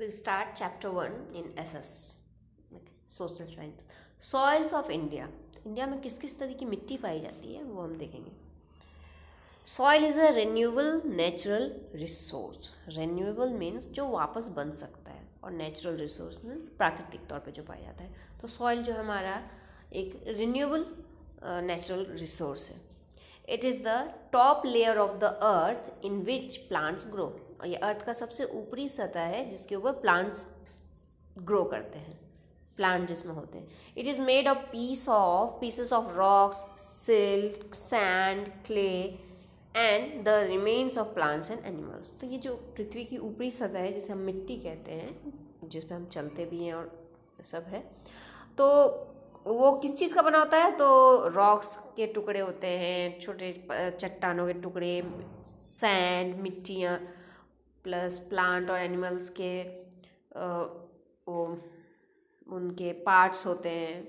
We'll start chapter 1 in SS, social science. Soils of India. India में किस किस तरह की मिट्टी पाई जाती है वो हम देखेंगे. Soil is a renewable natural resource. Renewable means जो वापस बन सकता है और नेचुरल रिसोर्स मीन्स प्राकृतिक तौर पे जो पाया जाता है. तो सॉइल जो हमारा एक रिन्यूएबल नेचुरल रिसोर्स है. It is the top layer of the earth in which plants grow. और ये अर्थ का सबसे ऊपरी सतह है जिसके ऊपर प्लांट्स ग्रो करते हैं, प्लांट जिसमें होते हैं. It is made of pieces of rocks, silk, sand, clay and the remains of plants and animals. तो ये जो पृथ्वी की ऊपरी सतह है जिसे हम मिट्टी कहते हैं, जिस पे हम चलते भी हैं और सब है, तो वो किस चीज़ का बना होता है? तो रॉक्स के टुकड़े होते हैं, छोटे चट्टानों के टुकड़े, सैंड, मिट्टियाँ, प्लस प्लांट और एनिमल्स के वो उनके पार्ट्स होते हैं.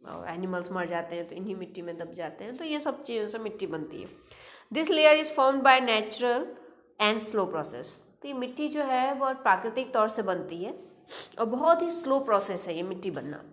और एनिमल्स मर जाते हैं तो इन्हीं मिट्टी में दब जाते हैं. तो ये सब चीज़ों से मिट्टी बनती है. This layer is formed by natural and slow process. तो ये मिट्टी जो है बहुत प्राकृतिक तौर से बनती है और बहुत ही स्लो प्रोसेस है ये मिट्टी बनना.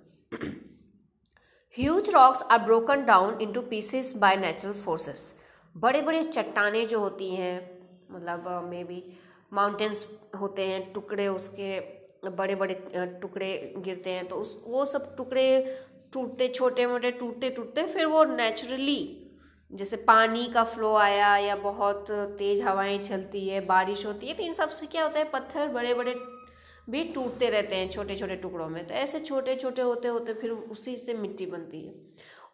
Huge rocks are broken down into pieces by natural forces. बड़े बड़े चट्टाने जो होती हैं, मतलब मे बी माउंटेन्स होते हैं, टुकड़े उसके बड़े बड़े टुकड़े गिरते हैं, तो वो सब टुकड़े टूटते, छोटे मोटे टूटते टूटते फिर वो नेचुरली, जैसे पानी का फ्लो आया या बहुत तेज़ हवाएं चलती है, बारिश होती है, तो इन सब से क्या होता है, पत्थर बड़े बड़े भी टूटते रहते हैं छोटे छोटे टुकड़ों में. तो ऐसे छोटे छोटे होते होते फिर उसी से मिट्टी बनती है.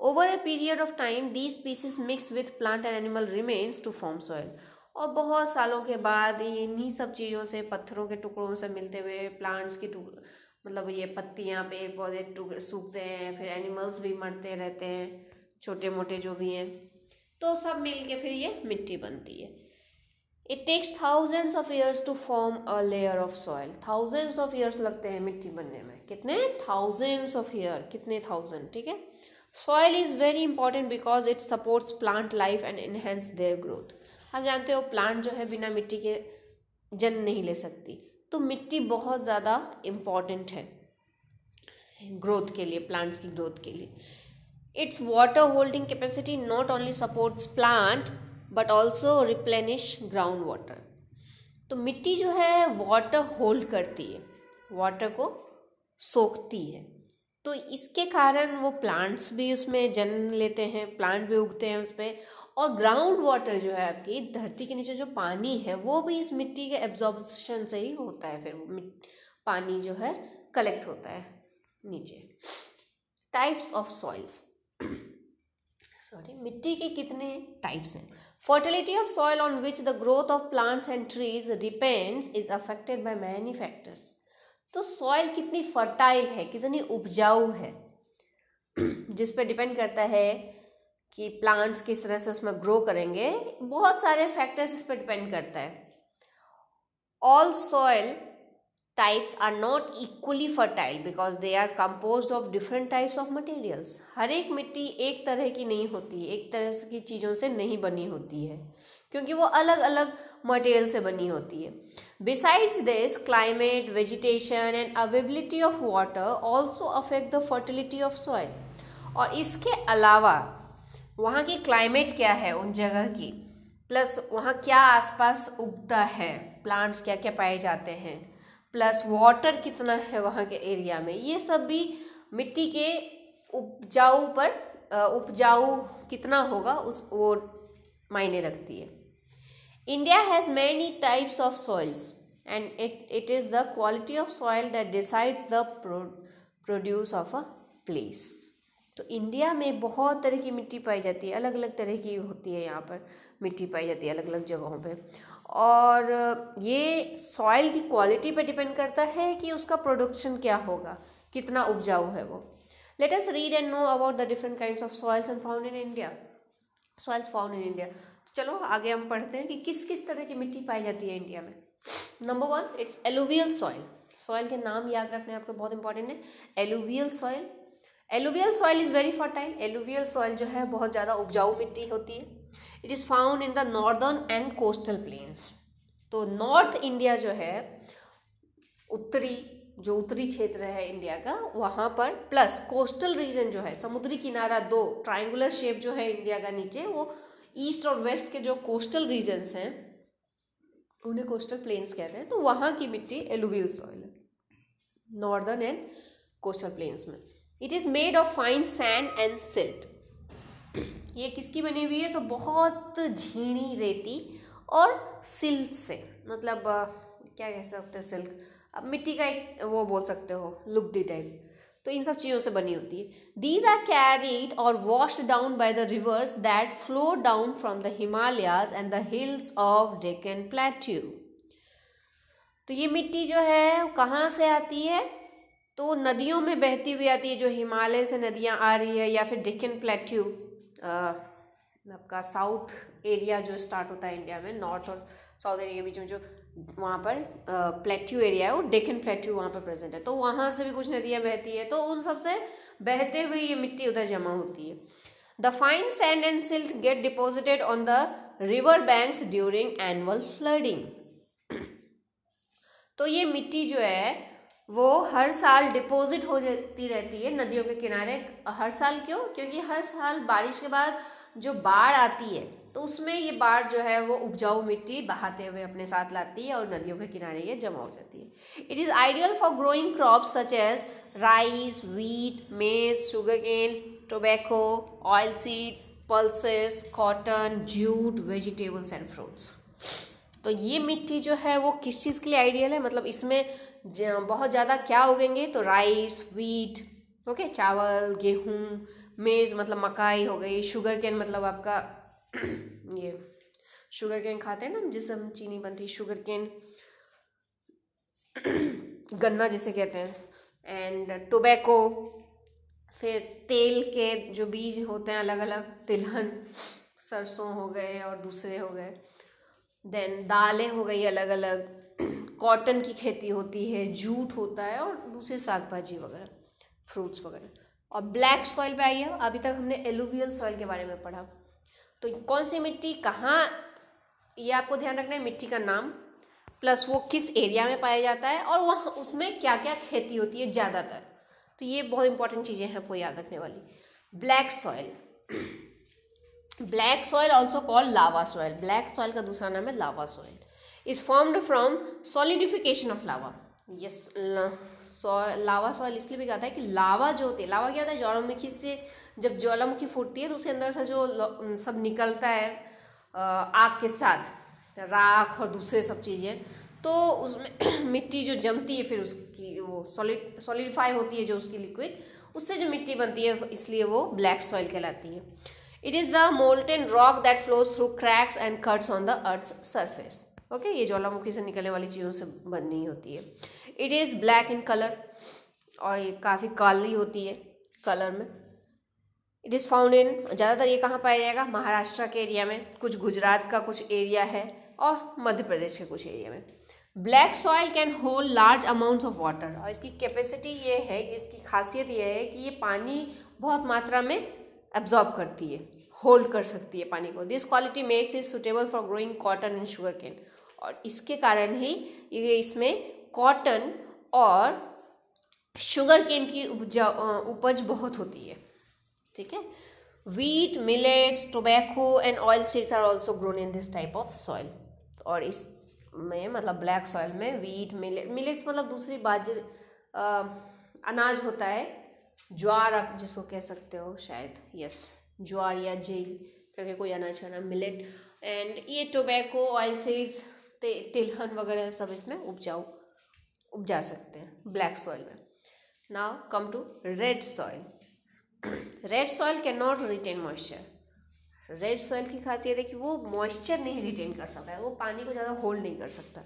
Over a period of time these pieces mix with plant and animal remains to form soil. और बहुत सालों के बाद इन्हीं सब चीज़ों से, पत्थरों के टुकड़ों से मिलते हुए प्लांट्स की मतलब ये पत्तियाँ, पेड़ पौधे सूखते हैं, फिर एनिमल्स भी मरते रहते हैं, छोटे मोटे जो भी हैं, तो सब मिल के फिर ये मिट्टी बनती है. It takes thousands of years to form a layer of soil. Thousands of years लगते हैं मिट्टी बनने में. कितने? Thousands of year. कितने? 1000. ठीक है. Soil is very important because it supports plant life and enhance their growth. आप जानते हो प्लांट जो है बिना मिट्टी के जन्म नहीं ले सकती, तो मिट्टी बहुत ज़्यादा इम्पॉर्टेंट है ग्रोथ के लिए, प्लांट्स की ग्रोथ के लिए. It's water holding capacity not only supports plant but also replenish ground water. तो मिट्टी जो है वाटर होल्ड करती है, वाटर को सोखती है, तो इसके कारण वो प्लांट्स भी उसमें जन्म लेते हैं, प्लांट भी उगते हैं उस पर. और ग्राउंड वाटर जो है आपकी धरती के नीचे जो पानी है वो भी इस मिट्टी के एब्जॉर्प्शन से ही होता है. फिर पानी जो है कलेक्ट होता है नीचे. Types of soils. मिट्टी के कितने टाइप्स हैं? Fertility of soil on which the growth of plants and trees depends is affected by many factors. तो सॉइल कितनी फर्टाइल है, कितनी उपजाऊ है, जिस पे डिपेंड करता है कि प्लांट्स किस तरह से उसमें ग्रो करेंगे. बहुत सारे फैक्टर्स इस पर डिपेंड करता है. All soil types are not equally fertile because they are composed of different types of materials. हर एक मिट्टी एक तरह की नहीं होती, एक तरह की चीज़ों से नहीं बनी होती है, क्योंकि वो अलग अलग मटेरियल से बनी होती है. Besides this, climate, vegetation and availability of water also affect the fertility of soil. और इसके अलावा वहाँ की क्लाइमेट क्या है उन जगह की, प्लस वहाँ क्या आसपास उगता है, प्लांट्स क्या क्या पाए जाते हैं, प्लस वाटर कितना है वहाँ के एरिया में, ये सब भी मिट्टी के उपजाऊ कितना होगा उस वो मायने रखती है. India has many types of soils and it is the quality of soil that decides the produce of a place. तो इंडिया में बहुत तरह की मिट्टी पाई जाती है, अलग अलग तरह की होती है, यहाँ पर मिट्टी पाई जाती है अलग अलग जगहों पे. और ये सॉइल की क्वालिटी पे डिपेंड करता है कि उसका प्रोडक्शन क्या होगा, कितना उपजाऊ है वो. Let us read and know about the different kinds of soils and found in India. Soils found in India. चलो आगे हम पढ़ते हैं कि किस किस तरह की मिट्टी पाई जाती है इंडिया में. Number 1, it's alluvial soil. Soil के नाम याद रखने आपको बहुत इंपॉर्टेंट है. Alluvial soil. Alluvial soil is very fertile. Alluvial soil जो है बहुत ज़्यादा उपजाऊ मिट्टी होती है. It is found in the northern and coastal planes. तो नॉर्थ इंडिया जो है उत्तरी क्षेत्र है इंडिया का, वहाँ पर, प्लस कोस्टल रीजन जो है, समुद्री किनारा, दो ट्रायंगुलर शेप जो है इंडिया का नीचे, वो ईस्ट और वेस्ट के जो कोस्टल रीजन्स हैं उन्हें कोस्टल प्लेन्स कहते हैं। तो वहाँ की मिट्टी एलुवियल सॉइल है, नॉर्दर्न एंड कोस्टल प्लेन्स में। It is made of fine sand and silt. ये किसकी बनी हुई है? तो बहुत झीणी रेती और सिल्ट से, मतलब क्या कह सकते हो, सिल्क, अब मिट्टी का एक वो बोल सकते हो, लुगदी टाइप, तो इन सब चीज़ों से बनी होती है। दीज आर कैरीड और washed down by the reverse that flow down from the Himalayas and the hills of Deccan plateau. तो ये मिट्टी जो है कहाँ से आती है? तो नदियों में बहती हुई आती है, जो हिमालय से नदियाँ आ रही है, या फिर डेक्कन प्लेट्यू, आपका साउथ एरिया जो स्टार्ट होता है इंडिया में, नॉर्थ और साउथ एरिया के बीच में जो वहाँ पर प्लेट्यू एरिया है, वो डेक्कन प्लेट्यू वहाँ पर प्रेजेंट है। तो वहाँ से भी कुछ नदियाँ बहती है, तो उन सब से बहते हुए ये मिट्टी उधर जमा होती है। The fine sand and silt get deposited on the river banks during annual flooding. तो ये मिट्टी जो है वो हर साल डिपॉजिट हो जाती रहती है नदियों के किनारे। हर साल क्यों? क्योंकि हर साल बारिश के बाद जो बाढ़ आती है, तो उसमें ये बाढ़ जो है वो उपजाऊ मिट्टी बहाते हुए अपने साथ लाती है और नदियों के किनारे ये जमा हो जाती है। It is ideal for growing crops such as rice, wheat, maize, sugar cane, tobacco, oil seeds, pulses, cotton, jute, vegetables and fruits. तो ये मिट्टी जो है वो किस चीज़ के लिए आइडियल है? मतलब इसमें बहुत ज़्यादा क्या उगेंगे? तो राइस, व्हीट, ओके, चावल, गेहूँ, मेज़ मतलब मकाई हो गई, शुगर केन मतलब आपका ये शुगर केन खाते हैं ना जिससे हम चीनी बनती है, शुगर केन, गन्ना जिसे कहते हैं, एंड टोबैको, फिर तेल के जो बीज होते हैं अलग अलग, तिलहन, सरसों हो गए और दूसरे हो गए, देन दालें हो गई अलग अलग, कॉटन की खेती होती है, जूट होता है और दूसरे साग भाजी वगैरह, फ्रूट्स वगैरह। और ब्लैक सॉइल पे आइए, अभी तक हमने एलुवियल सॉइल के बारे में पढ़ा। तो कौन सी मिट्टी कहाँ, ये आपको ध्यान रखना है, मिट्टी का नाम प्लस वो किस एरिया में पाया जाता है और वहाँ उसमें क्या क्या खेती होती है ज़्यादातर। तो ये बहुत इंपॉर्टेंट चीज़ें हैं आपको याद रखने वाली। Black soil, black soil also called lava soil. Black soil का दूसरा नाम है lava soil. Is formed from solidification of lava. Yes, lava soil इसलिए भी कहता है कि लावा जो होती है, लावा क्या होता है? ज्वालामुखी से जब ज्वालामुखी फूटती है तो उसके अंदर से जो सब निकलता है आग के साथ, राख और दूसरे सब चीज़ें, तो उसमें मिट्टी जो जमती है फिर उसकी वो सॉलिडिफाई होती है, जो उसकी लिक्विड, उससे जो मिट्टी बनती है, इसलिए वो ब्लैक सॉइल कहलाती है। It is the molten rock that flows through cracks and cuts on the earth's surface. Okay, ये ज्वालामुखी से निकलने वाली चीज़ों से बननी होती है। It is black in colour, और ये काफ़ी काली होती है कलर में। इट इज़ फाउंड इन, ज़्यादातर ये कहाँ पाया जाएगा? महाराष्ट्र के एरिया में, कुछ गुजरात का कुछ एरिया है और मध्य प्रदेश के कुछ एरिया में। Black soil can hold large amounts of water, और इसकी कैपेसिटी ये है, इसकी खासियत ये है कि ये पानी बहुत मात्रा में एब्जॉर्ब करती है, होल्ड कर सकती है पानी को। This quality makes it suitable for growing cotton and sugar cane, और इसके कारण ही ये इसमें कॉटन और शुगर केन की उपज बहुत होती है। ठीक है, wheat, millets, tobacco and oil seeds are also grown in this type of soil. और इसमें मतलब ब्लैक सॉइल में व्हीट, मिलेट्स मतलब दूसरी बाजरे, अनाज होता है, ज्वार आप जिसको कह सकते हो शायद, यस, ज्वार या जेल करके कोई अनाज का नाम, मिलेट, एंड ये टोबैको, ऑयल सीड्स, तिलहन वगैरह सब इसमें उपजा सकते हैं ब्लैक सॉइल में। Now come to red soil. Red soil can not retain moisture. Red soil की खासियत है कि वो मॉइस्चर नहीं रिटेन कर सकता है, वो पानी को ज़्यादा होल्ड नहीं कर सकता।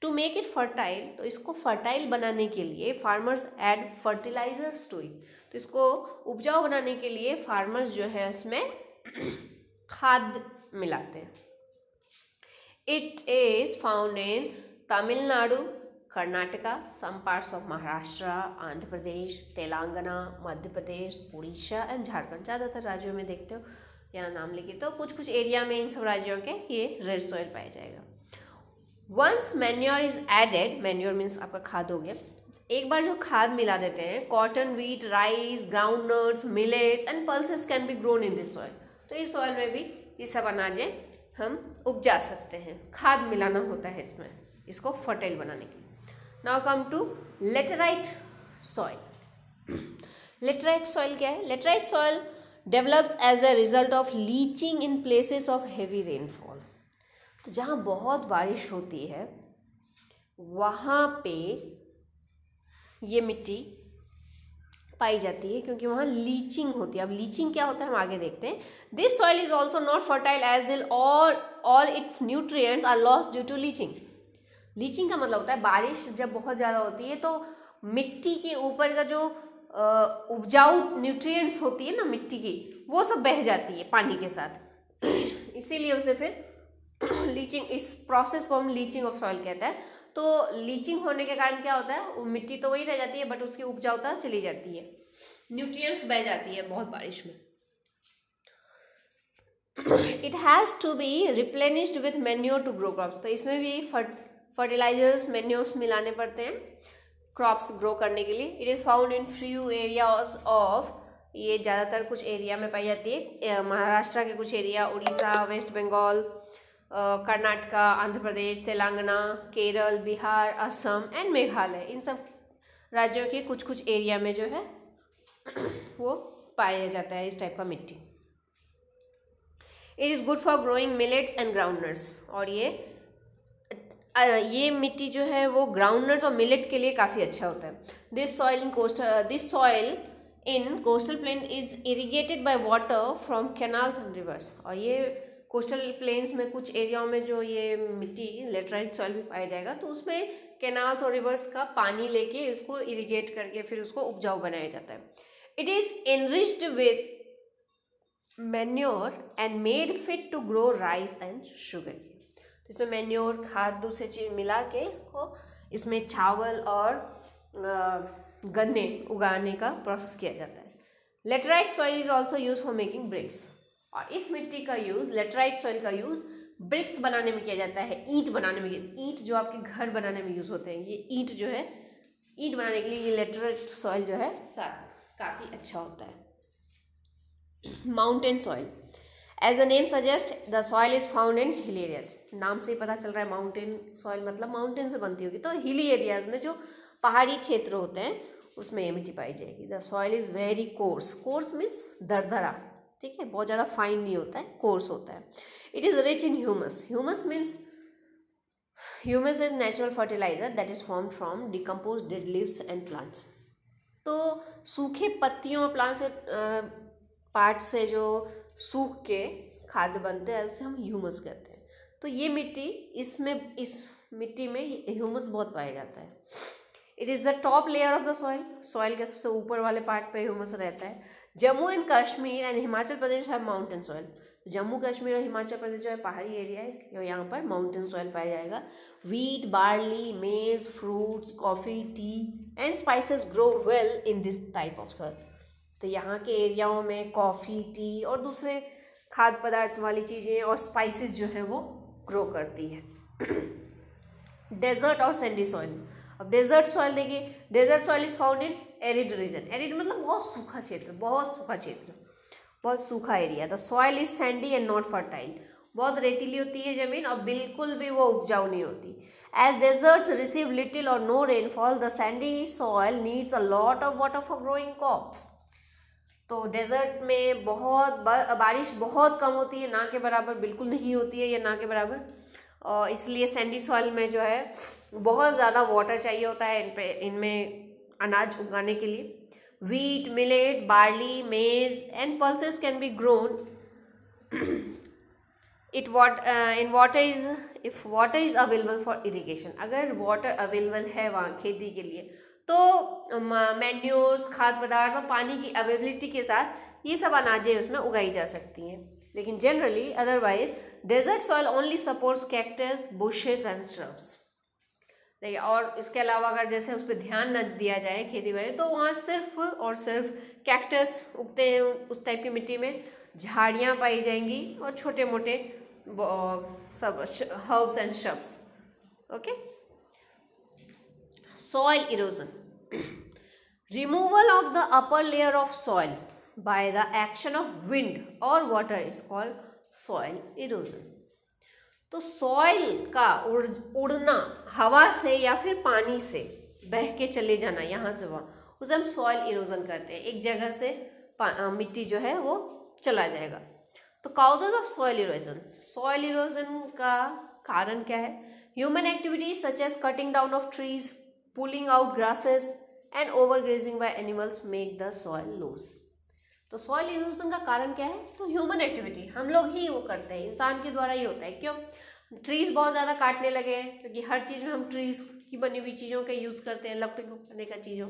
टू मेक इट फर्टाइल, तो इसको फर्टाइल बनाने के लिए farmers add fertilisers to it. तो इसको उपजाऊ बनाने के लिए फार्मर्स जो है इसमें खाद मिलाते हैं। It is found in Tamil Nadu, Karnataka, some parts of Maharashtra, Andhra Pradesh, Telangana, Madhya Pradesh, Orissa and Jharkhand. ज़्यादातर राज्यों में देखते हो यहाँ नाम लिखे, तो कुछ कुछ एरिया में इन सब राज्यों के ये रेड सॉइल पाया जाएगा। Once manure is added, manure means आपका खाद हो गया, एक बार जो खाद मिला देते हैं, cotton, wheat, rice, ground nuts, millets and pulses can be grown in this soil. तो इस सॉइल में भी ये सब अनाजें हम उपजा सकते हैं। खाद मिलाना होता है इसमें, इसको फर्टाइल बनाने के लिए। Now come to laterite soil. Laterite soil क्या है? Laterite soil develops as a result of leaching in places of heavy rainfall. तो जहाँ बहुत बारिश होती है वहाँ पे ये मिट्टी पाई जाती है, क्योंकि वहाँ लीचिंग होती है। अब लीचिंग क्या होता है हम आगे देखते हैं। This soil is also not fertile as ill all its nutrients are lost due to leaching. Leaching का मतलब होता है बारिश जब बहुत ज़्यादा होती है तो मिट्टी के ऊपर का जो उपजाऊ न्यूट्रिएंट्स होती है ना मिट्टी की, वो सब बह जाती है पानी के साथ। इसीलिए उसे फिर लीचिंग, इस प्रोसेस को हम लीचिंग ऑफ सॉइल कहते हैं। तो लीचिंग होने के कारण क्या होता है, वो मिट्टी तो वही रह जाती है बट उसकी उपजाऊता चली जाती है, न्यूट्रिएंट्स बह जाती है बहुत बारिश में। It has to be replenished with manure to grow crops. तो इसमें भी फर्टिलाइजर्स, मैन्योर्स मिलाने पड़ते हैं क्रॉप्स ग्रो करने के लिए। It is found in few areas of, ये ज़्यादातर कुछ एरिया में पाई जाती है, महाराष्ट्र के कुछ एरिया, उड़ीसा, वेस्ट बंगाल, कर्नाटका, आंध्र प्रदेश, तेलंगाना, केरल, बिहार, असम एंड मेघालय, इन सब राज्यों के कुछ कुछ एरिया में जो है वो पाया जाता है इस टाइप का मिट्टी। It is good for growing millets and groundnuts. और ये मिट्टी जो है वो ग्राउंडनट्स और मिलेट के लिए काफ़ी अच्छा होता है। This soil in coastal plain is irrigated by water from canals and reverse. और ये कोस्टल प्लेन्स में कुछ एरियाओं में जो ये मिट्टी लेटराइट सॉइल भी पाया जाएगा, तो उसमें कैनाल्स और रिवर्स का पानी लेके इसको इरीगेट करके फिर उसको उपजाऊ बनाया जाता है। It is enriched with manure and made fit to grow rice and sugar. तो इसमें मैन्योर, खाद, दूसरी चीज़ मिला के इसको, इसमें चावल और गन्ने उगाने का प्रोसेस किया जाता है। Laterite soil is also use for making bricks. और इस मिट्टी का यूज़, लेटराइट सॉइल का यूज़ ब्रिक्स बनाने में किया जाता है, ईंट बनाने में। ईंट जो आपके घर बनाने में यूज़ होते हैं, ये ईंट जो है, ईंट बनाने के लिए ये लेटराइट सॉइल जो है काफ़ी अच्छा होता है। Mountain soil, as the name suggest the soil is found in hill areas. नाम से ही पता चल रहा है माउंटेन सॉइल मतलब माउंटेन से बनती होगी, तो हिली एरियाज में जो पहाड़ी क्षेत्र होते हैं उसमें ये मिट्टी पाई जाएगी। The soil is very course, course means दरदरा, ठीक है, बहुत ज़्यादा फाइन नहीं होता है, कोर्स होता है। It is rich in humus. Humus means, humus is natural fertiliser that is formed from decompose dead leaves and plants. तो सूखे पत्तियों और प्लांट से पार्ट से जो सूख के खाद्य बनते हैं उसे हम ह्यूमस कहते हैं। तो ये मिट्टी, इसमें, इस मिट्टी में ह्यूमस बहुत पाया जाता है। It is the top layer of the soil. Soil के सबसे ऊपर वाले पार्ट पे ह्यूमस रहता है। जम्मू एंड कश्मीर एंड हिमाचल प्रदेश है माउंटेन सॉइल। जम्मू कश्मीर और हिमाचल प्रदेश जो है पहाड़ी एरिया है, इसलिए यहाँ पर माउंटेन सॉइल पाया जाएगा। व्हीट, बार्ली, मेज, fruits, coffee, T and spices grow well in this type of soil. तो यहाँ के एरियाओं में कॉफ़ी, टी और दूसरे खाद्य पदार्थ वाली चीज़ें और स्पाइसेस जो हैं वो ग्रो करती है। डेजर्ट और सैंडी सॉइल। अब डेजर्ट सॉइल देखिए, desert soil is found in arid region. Arid मतलब बहुत सूखा क्षेत्र, बहुत सूखा क्षेत्र, बहुत सूखा area. The soil is sandy and not fertile. बहुत रेतीली होती है ज़मीन और बिल्कुल भी वो उपजाऊ नहीं होती। एज डेजर्ट्स रिसीव लिटिल और no rainfall, the sandy soil needs a lot of water for growing crops. तो डेजर्ट में बहुत बारिश बहुत कम होती है, ना के बराबर बिल्कुल नहीं होती है या ना के बराबर, और इसलिए सैंडी सॉइल में जो है बहुत ज़्यादा वाटर चाहिए होता है इनमें अनाज उगाने के लिए। wheat, millet, barley, maize and pulses can be grown in water is if water is available for irrigation. अगर water available है वहाँ खेती के लिए तो मैन्योर्स, खाद्य पदार्थ और पानी की अवेलेबिलिटी के साथ ये सब अनाजें उसमें उगाई जा सकती हैं। लेकिन generally otherwise desert soil only supports cactus, bushes and shrubs. देखिए, और इसके अलावा अगर जैसे उस पर ध्यान न दिया जाए खेती बाड़ी, तो वहाँ सिर्फ और सिर्फ कैक्टस उगते हैं। उस टाइप की मिट्टी में झाड़ियाँ पाई जाएंगी और छोटे मोटे सब herbs and shrubs okay. Soil erosion, removal of the upper layer of soil by the action of wind और water is called soil erosion. तो सॉइल का उड़ना हवा से या फिर पानी से बह के चले जाना यहाँ से वहाँ, उसे हम सॉइल इरोजन करते हैं। एक जगह से मिट्टी जो है वो चला जाएगा। तो causes of soil erosion, soil erosion का कारण क्या है? Human activities such as cutting down of trees, pulling out grasses and overgrazing by animals make the soil loose. तो सॉइल इरोजन का कारण क्या है? तो ह्यूमन एक्टिविटी, हम लोग ही वो करते हैं, इंसान के द्वारा ही होता है। क्यों? ट्रीज बहुत ज़्यादा काटने लगे हैं, क्योंकि हर चीज़ में हम ट्रीज की बनी हुई चीज़ों का यूज़ करते हैं, लकड़ी को बने का चीज़ों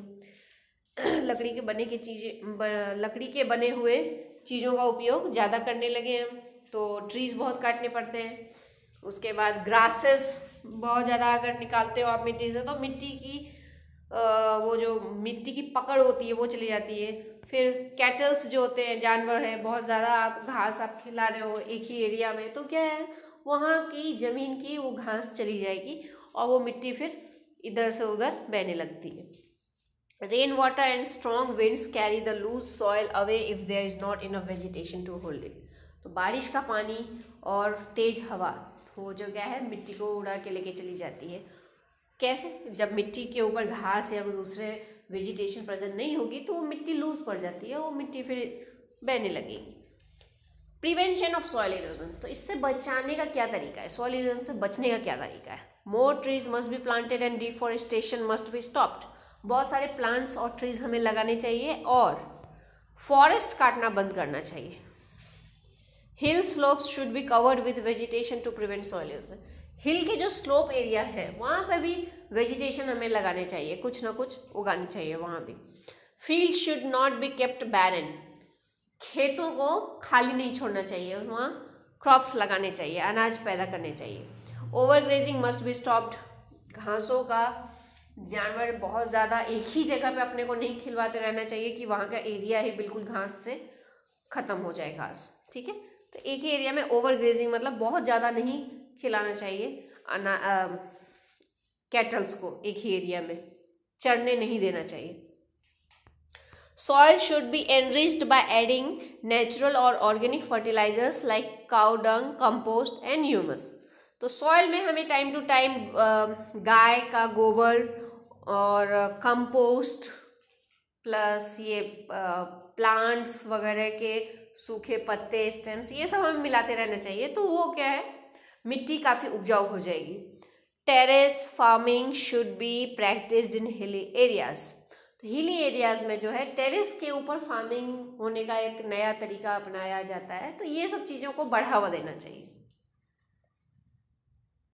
लकड़ी के बने हुए चीज़ों का उपयोग ज़्यादा करने लगे हैं हम, तो ट्रीज़ बहुत काटने पड़ते हैं। उसके बाद ग्रासेस बहुत ज़्यादा अगर निकालते हो आप मिट्टी से, तो मिट्टी की वो जो मिट्टी की पकड़ होती है वो चली जाती है। फिर कैटल्स जो होते हैं, जानवर हैं, बहुत ज़्यादा आप घास आप खिला रहे हो एक ही एरिया में, तो क्या है, वहाँ की ज़मीन की वो घास चली जाएगी और वो मिट्टी फिर इधर से उधर बहने लगती है। Rain water and strong winds carry the loose soil away if there is not enough vegetation to hold it. तो बारिश का पानी और तेज हवा वो जो क्या है मिट्टी को उड़ा के लेके चली जाती है। कैसे? जब मिट्टी के ऊपर घास या दूसरे वेजिटेशन प्रेजेंट नहीं होगी तो वो मिट्टी लूज पड़ जाती है, वो मिट्टी फिर बहने लगेगी। प्रिवेंशन ऑफ सॉइल इरोजन, तो इससे बचाने का क्या तरीका है? सॉइल इरोजन से बचने का क्या तरीका है? More trees must be planted and deforestation must be stopped. बहुत सारे प्लांट्स और ट्रीज हमें लगाने चाहिए और फॉरेस्ट काटना बंद करना चाहिए। Hill slopes should be covered with vegetation to prevent soil erosion. Hill के जो स्लोप एरिया है वहाँ पे भी वेजिटेशन हमें लगाने चाहिए, कुछ ना कुछ उगानी चाहिए वहाँ भी। Field should not be kept barren, खेतों को खाली नहीं छोड़ना चाहिए, वहाँ क्रॉप्स लगाने चाहिए, अनाज पैदा करने चाहिए। ओवरग्रेजिंग मस्ट बी स्टॉप्ड, घासों का जानवर बहुत ज़्यादा एक ही जगह पे अपने को नहीं खिलवाते रहना चाहिए कि वहाँ का एरिया ही बिल्कुल घास से ख़त्म हो जाए घास, ठीक है। तो एक ही एरिया में ओवरग्रेजिंग मतलब बहुत ज़्यादा नहीं खिलाना चाहिए कैटल्स को, एक ही एरिया में चरने नहीं देना चाहिए। Soil should be enriched by adding natural or organic fertilizers like cow dung, compost and humus. तो सॉइल में हमें टाइम टू टाइम गाय का गोबर और कंपोस्ट प्लस ये प्लांट्स वगैरह के सूखे पत्ते, स्टेम्स, ये सब हमें मिलाते रहना चाहिए। तो वो क्या है, मिट्टी काफ़ी उपजाऊ हो जाएगी। Terrace farming should be practised in hilly areas. Hilly areas में जो है टेरेस के ऊपर फार्मिंग होने का एक नया तरीका अपनाया जाता है, तो ये सब चीज़ों को बढ़ावा देना चाहिए।